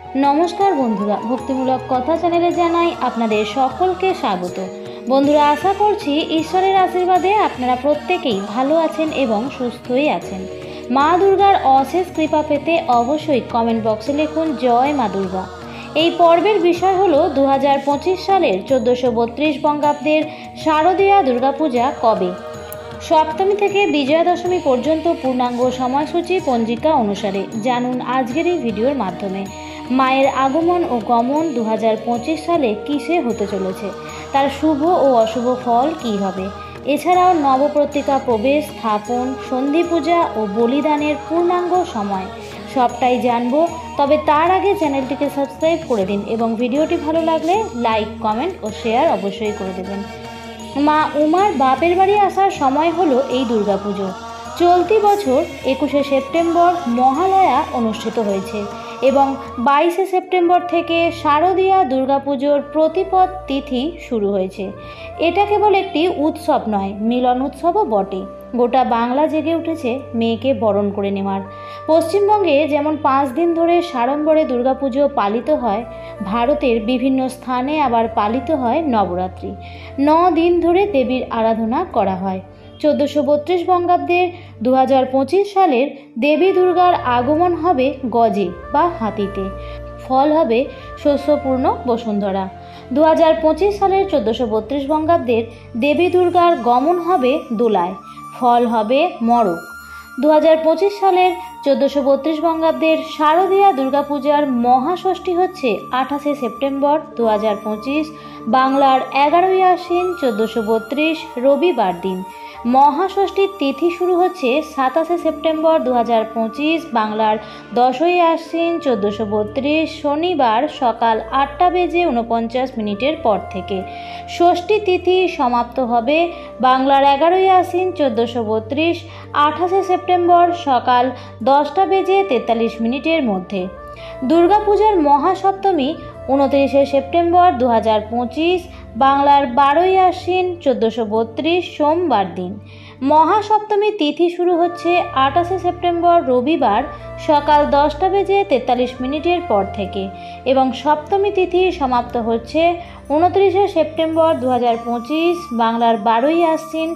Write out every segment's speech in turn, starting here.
नमस्कार बंधुरा भक्तिमूलक कथा चैनेले जानाई आपनादेर सकलके स्वागत। बंधुरा आशा करछि ईश्वरेर आशीर्वादे आपनारा प्रत्येकेई भालो आछेन एबं सुस्थई आछेन। मा दुर्गार अशेष कृपा पेते अवश्यई कमेंट बक्से लिखुन जय मा दुर्गा। এই পর্বের বিষয় হলো 2025 সালের 1432 বঙ্গাব্দের শারদীয়া দুর্গাপূজা কবে। সপ্তমী থেকে বিজয়া দশমী পর্যন্ত পূর্ণাঙ্গ সময়সূচি পঞ্জিকা অনুসারে জানুন আজকের এই ভিডিওর মাধ্যমে। মায়ের আগমন ও গমন 2025 সালে কিসে হতে চলেছে, তার শুভ ও অশুভ ফল কী হবে। এছাড়াও নবপত্রিকা প্রবেশ, স্থাপন, সন্ধি পূজা ও বলিদানের পূর্ণাঙ্গ সময় সবটাই জানবো। তবে তার আগে চ্যানেলটিকে সাবস্ক্রাইব করে দিন এবং ভিডিওটি ভালো লাগলে লাইক, কমেন্ট ও শেয়ার অবশ্যই করে দেবেন। মা উমার বাপের বাড়ি আসার সময় হলো এই দুর্গাপুজো। চলতি বছর 21শে সেপ্টেম্বর মহালয়া অনুষ্ঠিত হয়েছে এবং 22শে সেপ্টেম্বর থেকে শারদীয়া দুর্গাপুজোর প্রতিপদ তিথি শুরু হয়েছে। এটা কেবল একটি উৎসব নয়, মিলন উৎসবও বটে। গোটা বাংলা জেগে উঠেছে মেয়েকে বরণ করে নেওয়ার। পশ্চিমবঙ্গে যেমন 5 দিন ধরে সাড়ম্বরে দুর্গাপুজো পালিত হয়, ভারতের বিভিন্ন স্থানে আবার পালিত হয় নবরাত্রি। 9 দিন ধরে দেবীর আরাধনা করা হয়। 1432 বঙ্গাব্দের 2025 সালের দেবী দুর্গার আগমন হবে গজে বা হাতিতে। ফল হবে শস্যপূর্ণ বসুন্ধরা। 2025 সালের 1432 বঙ্গাব্দের দেবী দুর্গার গমন হবে দোলায়। ফল হবে মড়ক। 2025 সালের 1432 বঙ্গাব্দের শারদীয়া দুর্গাপূজার মহাষষ্ঠী হচ্ছে 28শে সেপ্টেম্বর 2025, বাংলার 11ই আশ্বিন 1432 রবিবার দিন। মহাষষ্ঠীর তিথি শুরু হচ্ছে 27শে সেপ্টেম্বর 2025, বাংলার 10ই আশ্বিন 1432 শনিবার সকাল 8:49 পর থেকে। ষষ্ঠী তিথি সমাপ্ত হবে বাংলার 11ই আশ্বিন 1432 28শে সেপ্টেম্বর সকাল 10:43 মধ্যে। দুর্গাপূজার মহাসপ্তমী 29শে সেপ্টেম্বর 2025, বাংলার 12ই আশ্বিন 1432 সোমবার দিন। মহাসপ্তমী তিথি শুরু হচ্ছে 28শে সেপ্টেম্বর রবিবার সকাল 10:43 পর থেকে এবং সপ্তমী তিথি সমাপ্ত হচ্ছে 29শে সেপ্টেম্বর 2025, বাংলার 12ই আশ্বিন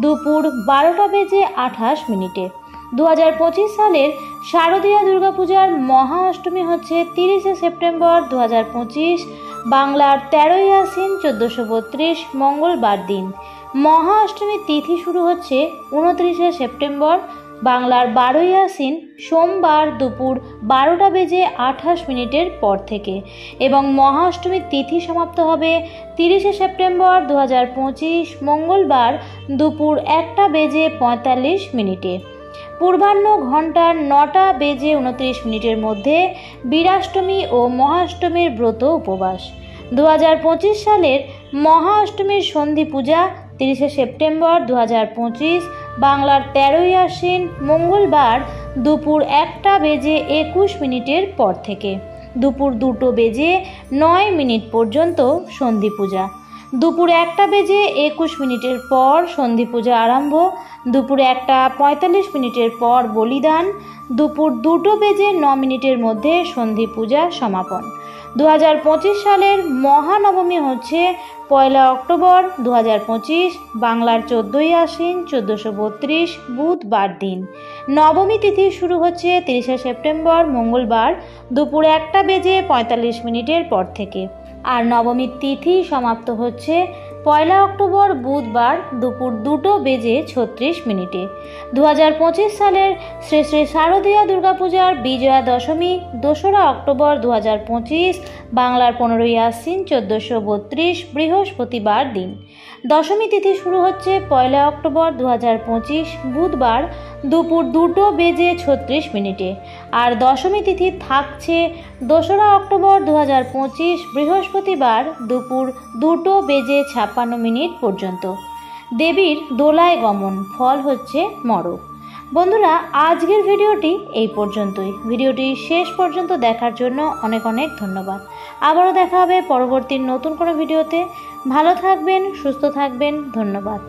দুপুর 12:28। 2025 সালের শারদীয়া দুর্গাপূজার মহা অষ্টমী হচ্ছে 30শে সেপ্টেম্বর 2025, বাংলার 13ই আশ্বিন 1432 মঙ্গলবার দিন। মহা অষ্টমীর তিথি শুরু হচ্ছে 29শে সেপ্টেম্বর, বাংলার 12ই আশ্বিন সোমবার দুপুর 12:28 পর থেকে এবং মহা অষ্টমীর তিথি সমাপ্ত হবে 30শে সেপ্টেম্বর 2025 মঙ্গলবার দুপুর 1:45। পূর্বাহ্ন ঘণ্টা 9:29 মধ্যে বীরাষ্টমী ও মহাষ্টমীর ব্রত উপবাস। 2025 সালের মহা অষ্টমীর সন্ধি পূজা 30শে সেপ্টেম্বর 2025, বাংলার 13ই আশ্বিন মঙ্গলবার দুপুর 1:21 পর থেকে দুপুর 2:09 পর্যন্ত সন্ধি পূজা। দুপুর 1:21 পর সন্ধি পূজা আরম্ভ। দুপুর 1:45 পর বলিদান। দুপুর 2:09 মধ্যে সন্ধি পূজা সমাপন। 2025 সালের মহানবমী হচ্ছে 1 অক্টোবর 2025, বাংলার 14ই আশ্বিন 1432 বুধবার দিন। নবমী তিথি শুরু হচ্ছে 30শে সেপ্টেম্বর মঙ্গলবার দুপুর 1:45 পর থেকে আর নবমীর তিথি সমাপ্ত হচ্ছে 1 অক্টোবর বুধবার দুপুর 2:36। 2025 সালের শ্রী শ্রী শারদীয়া দুর্গাপূজার বিজয়া দশমী 2রা অক্টোবর 2025, বাংলার 15ই আশ্বিন 1432 বৃহস্পতিবার দিন। দশমী তিথি শুরু হচ্ছে 1 অক্টোবর 2025 বুধবার দুপুর 2:36 আর দশমী তিথি থাকছে 2রা অক্টোবর 2025 বৃহস্পতিবার দুপুর 2:56 পর্যন্ত। দেবীর দোলায় গমন, ফল হচ্ছে মড়ক। বন্ধুরা, আজকের ভিডিওটি এই পর্যন্তই। ভিডিওটি শেষ পর্যন্ত দেখার জন্য অনেক অনেক ধন্যবাদ। আবারও দেখা হবে পরবর্তী নতুন কোনো ভিডিওতে। ভালো থাকবেন, সুস্থ থাকবেন। ধন্যবাদ।